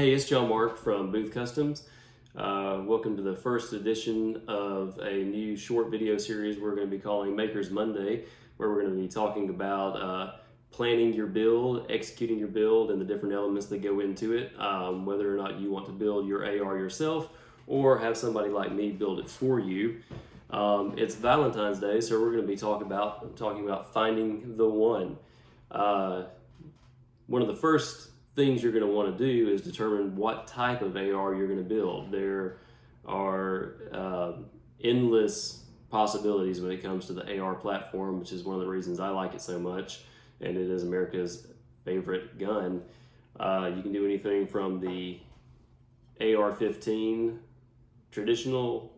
Hey, it's John Mark from Booth Customs. Welcome to the first edition of a new short video series we're going to be calling Maker's Monday, where we're going to be talking about planning your build, executing your build, and the different elements that go into it, whether or not you want to build your AR yourself or have somebody like me build it for you. It's Valentine's Day, so we're going to be talking about finding the one. One of the first things you're going to want to do is determine what type of AR you're going to build. There are endless possibilities when it comes to the AR platform, which is one of the reasons I like it so much, and it is America's favorite gun. You can do anything from the AR15 traditional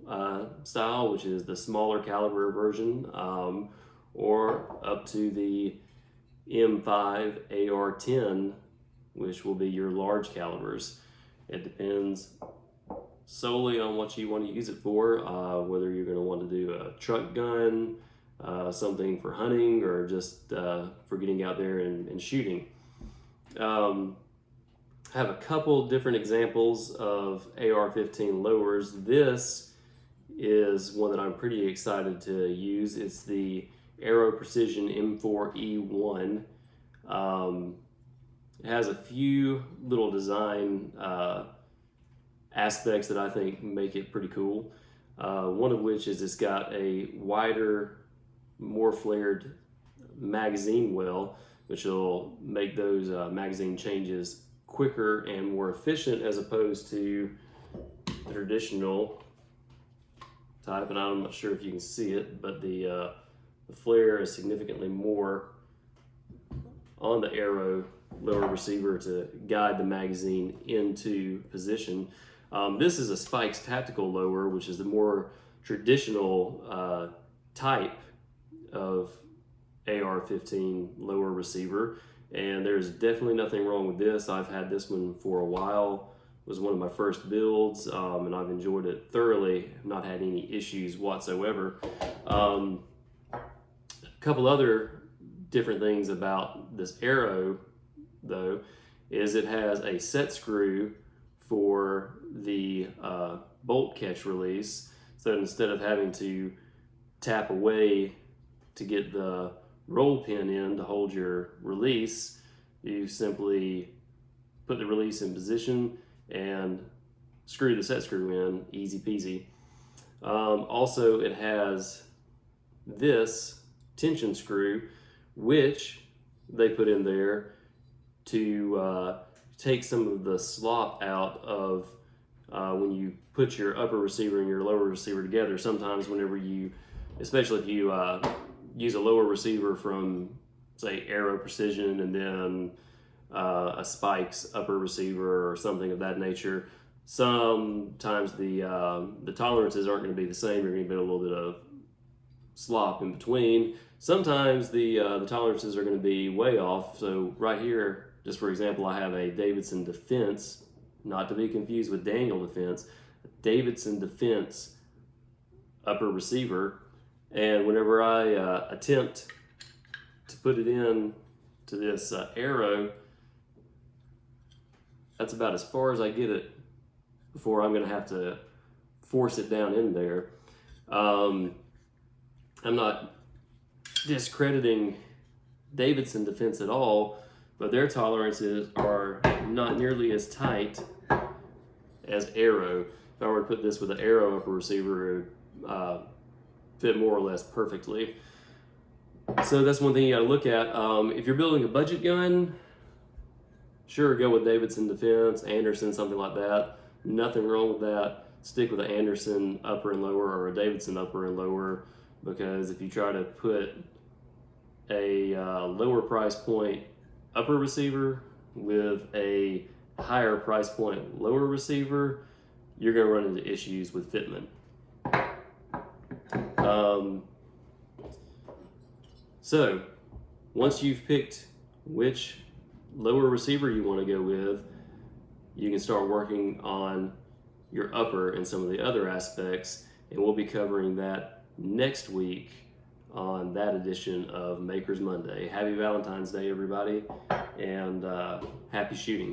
style, which is the smaller caliber version, or up to the M5 AR10, which will be your large calibers. It depends solely on what you want to use it for, whether you're going to want to do a truck gun, something for hunting, or just for getting out there and shooting. I have a couple different examples of AR15 lowers. This is one that I'm pretty excited to use. It's the Aero Precision M4E1. It has a few little design aspects that I think make it pretty cool. One of which is it's got a wider, more flared magazine well, which will make those magazine changes quicker and more efficient as opposed to the traditional type. And I'm not sure if you can see it, but the flare is significantly more on the Aero lower receiver to guide the magazine into position. This is a Spikes tactical lower, which is the more traditional type of AR-15 lower receiver, and there's definitely nothing wrong with this. I've had this one for a while. It was one of my first builds, and I've enjoyed it thoroughly. I've not had any issues whatsoever. A couple other different things about this Aero, though, is it has a set screw for the bolt catch release. So instead of having to tap away to get the roll pin in to hold your release, you simply put the release in position and screw the set screw in, easy peasy. Also, it has this tension screw, which they put in there to take some of the slop out of when you put your upper receiver and your lower receiver together. Sometimes whenever you, especially if you use a lower receiver from, say, Aero Precision and then a Spikes upper receiver or something of that nature, sometimes the tolerances aren't going to be the same. You're going to get a little bit of slop in between. Sometimes the tolerances are going to be way off. So right here, just for example, I have a Davidson Defense, not to be confused with Daniel Defense, Davidson Defense upper receiver. And whenever I attempt to put it in to this Aero, that's about as far as I get it before I'm going to have to force it down in there. I'm not discrediting Davidson Defense at all, but their tolerances are not nearly as tight as Aero. If I were to put this with an Aero upper receiver, it would fit more or less perfectly. So that's one thing you got to look at. If you're building a budget gun, sure, go with Davidson Defense, Anderson, something like that. Nothing wrong with that. Stick with an Anderson upper and lower or a Davidson upper and lower, because if you try to put a lower price point upper receiver with a higher price point lower receiver, you're going to run into issues with fitment. So once you've picked which lower receiver you want to go with, you can start working on your upper and some of the other aspects, and we'll be covering that next week on that edition of Maker's Monday. Happy Valentine's Day, everybody, and happy shooting.